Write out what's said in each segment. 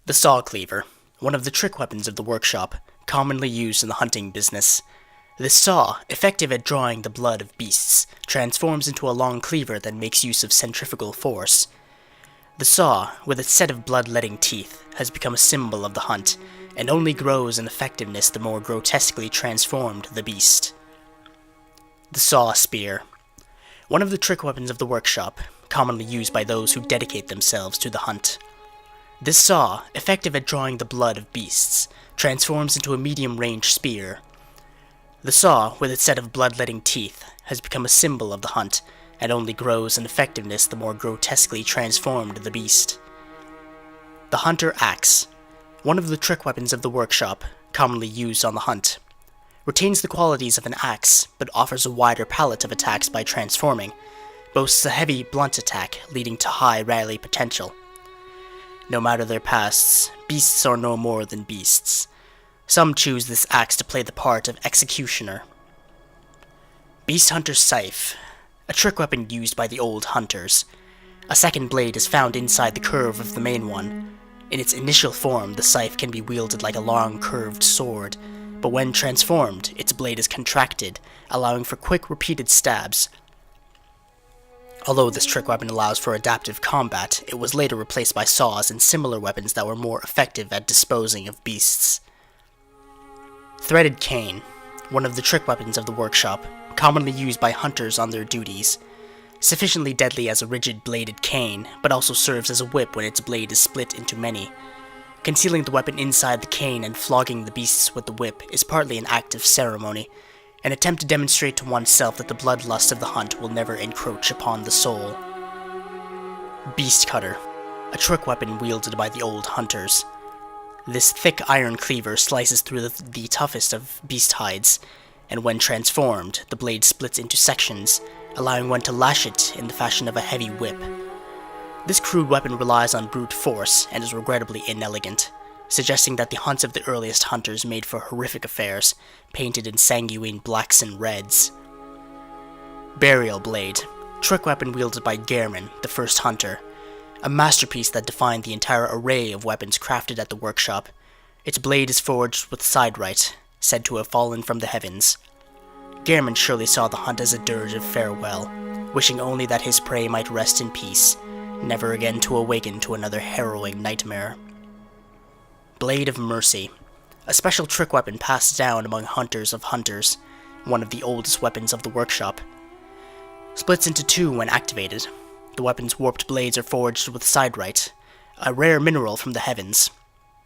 The saw cleaver, one of the trick weapons of the workshop, commonly used in the hunting business. This saw, effective at drawing the blood of beasts, transforms into a long cleaver that makes use of centrifugal force. The saw, with its set of blood-letting teeth, has become a symbol of the hunt, and only grows in effectiveness the more grotesquely transformed the beast. The saw spear, one of the trick weapons of the workshop, commonly used by those who dedicate themselves to the hunt. This saw, effective at drawing the blood of beasts, transforms into a medium-range spear. The saw, with its set of blood-letting teeth, has become a symbol of the hunt, and only grows in effectiveness the more grotesquely transformed the beast. The hunter axe, one of the trick weapons of the workshop, commonly used on the hunt, retains the qualities of an axe, but offers a wider palette of attacks by transforming, boasts a heavy, blunt attack, leading to high rally potential. No matter their pasts, beasts are no more than beasts. Some choose this axe to play the part of executioner. Beast Hunter's Scythe, a trick weapon used by the old hunters. A second blade is found inside the curve of the main one. In its initial form, the scythe can be wielded like a long, curved sword, but when transformed, its blade is contracted, allowing for quick, repeated stabs. Although this trick weapon allows for adaptive combat, it was later replaced by saws and similar weapons that were more effective at disposing of beasts. Threaded cane, one of the trick weapons of the workshop, commonly used by hunters on their duties. Sufficiently deadly as a rigid bladed cane, but also serves as a whip when its blade is split into many. Concealing the weapon inside the cane and flogging the beasts with the whip is partly an act of ceremony, an attempt to demonstrate to oneself that the bloodlust of the hunt will never encroach upon the soul. Beast cutter, a trick weapon wielded by the old hunters. This thick iron cleaver slices through the toughest of beast hides, and when transformed, the blade splits into sections, allowing one to lash it in the fashion of a heavy whip. This crude weapon relies on brute force and is regrettably inelegant, suggesting that the hunts of the earliest hunters made for horrific affairs, painted in sanguine blacks and reds. Burial blade, trick weapon wielded by Gehrman, the first hunter, a masterpiece that defined the entire array of weapons crafted at the workshop. Its blade is forged with siderite, said to have fallen from the heavens. Gehrman surely saw the hunt as a dirge of farewell, wishing only that his prey might rest in peace, never again to awaken to another harrowing nightmare. Blade of Mercy, a special trick weapon passed down among hunters of hunters, one of the oldest weapons of the workshop. Splits into two when activated. The weapon's warped blades are forged with siderite, a rare mineral from the heavens,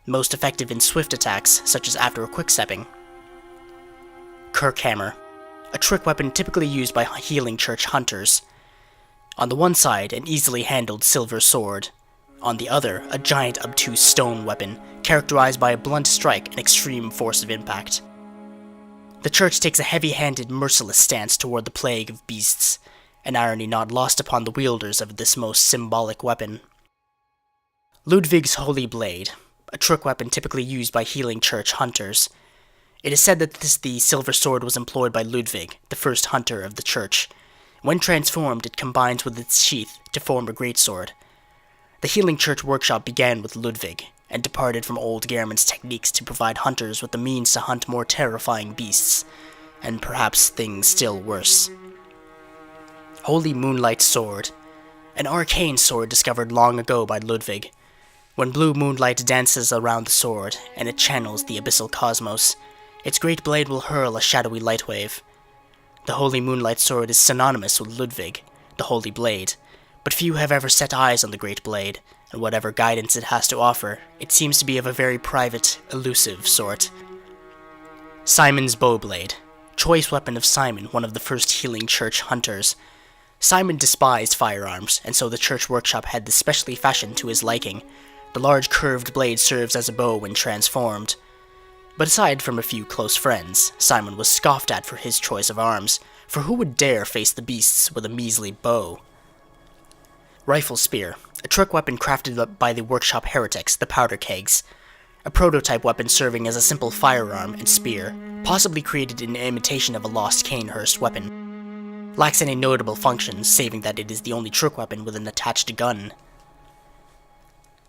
most effective in swift attacks, such as after a quickstepping. Kirkhammer, a trick weapon typically used by healing church hunters. On the one side, an easily handled silver sword. On the other, a giant obtuse stone weapon, characterized by a blunt strike and extreme force of impact. The church takes a heavy-handed, merciless stance toward the plague of beasts, an irony not lost upon the wielders of this most symbolic weapon. Ludwig's Holy Blade, a trick weapon typically used by healing church hunters. It is said that the silver sword was employed by Ludwig, the first hunter of the church. When transformed, it combines with its sheath to form a greatsword. The healing church workshop began with Ludwig, and departed from old Gehrman's techniques to provide hunters with the means to hunt more terrifying beasts, and perhaps things still worse. Holy Moonlight Sword, an arcane sword discovered long ago by Ludwig. When blue moonlight dances around the sword, and it channels the abyssal cosmos, its great blade will hurl a shadowy light wave. The Holy Moonlight Sword is synonymous with Ludwig, the Holy Blade, but few have ever set eyes on the Great Blade, and whatever guidance it has to offer, it seems to be of a very private, elusive sort. Simon's Bowblade, choice weapon of Simon, one of the first healing church hunters. Simon despised firearms, and so the church workshop had this specially fashioned to his liking. The large curved blade serves as a bow when transformed. But aside from a few close friends, Simon was scoffed at for his choice of arms, for who would dare face the beasts with a measly bow? Rifle Spear, a trick weapon crafted by the workshop heretics, the Powder Kegs. A prototype weapon serving as a simple firearm and spear, possibly created in imitation of a lost Canehurst weapon. Lacks any notable functions, saving that it is the only trick weapon with an attached gun.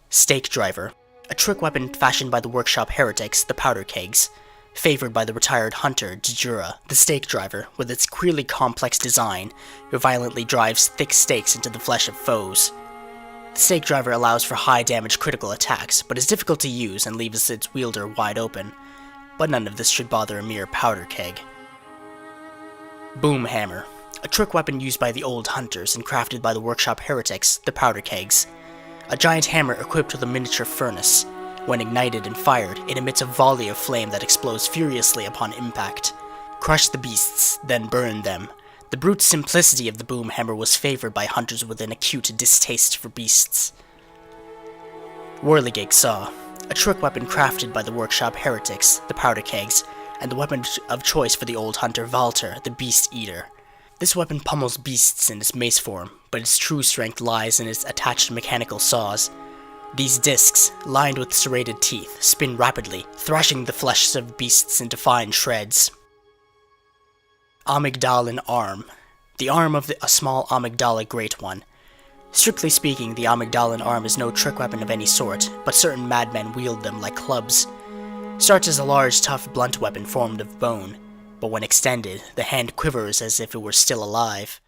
Stake Driver, a trick weapon fashioned by the workshop heretics, the powder kegs, favored by the retired hunter, Jura, the stake driver, with its queerly complex design, who violently drives thick stakes into the flesh of foes. The stake driver allows for high damage critical attacks, but is difficult to use and leaves its wielder wide open, but none of this should bother a mere powder keg. Boom hammer, a trick weapon used by the old hunters and crafted by the workshop heretics, the powder kegs. A giant hammer equipped with a miniature furnace. When ignited and fired, it emits a volley of flame that explodes furiously upon impact. Crush the beasts, then burn them. The brute simplicity of the boom hammer was favored by hunters with an acute distaste for beasts. Whirligig saw, a trick weapon crafted by the workshop heretics, the powder kegs, and the weapon of choice for the old hunter Walter, the beast eater. This weapon pummels beasts in its mace form, but its true strength lies in its attached mechanical saws. These discs, lined with serrated teeth, spin rapidly, thrashing the flesh of beasts into fine shreds. Amygdalan Arm, the arm of a small Amygdala Great One. Strictly speaking, the Amygdalan Arm is no trick weapon of any sort, but certain madmen wield them like clubs. Starts as a large, tough, blunt weapon formed of bone, but when extended, the hand quivers as if it were still alive.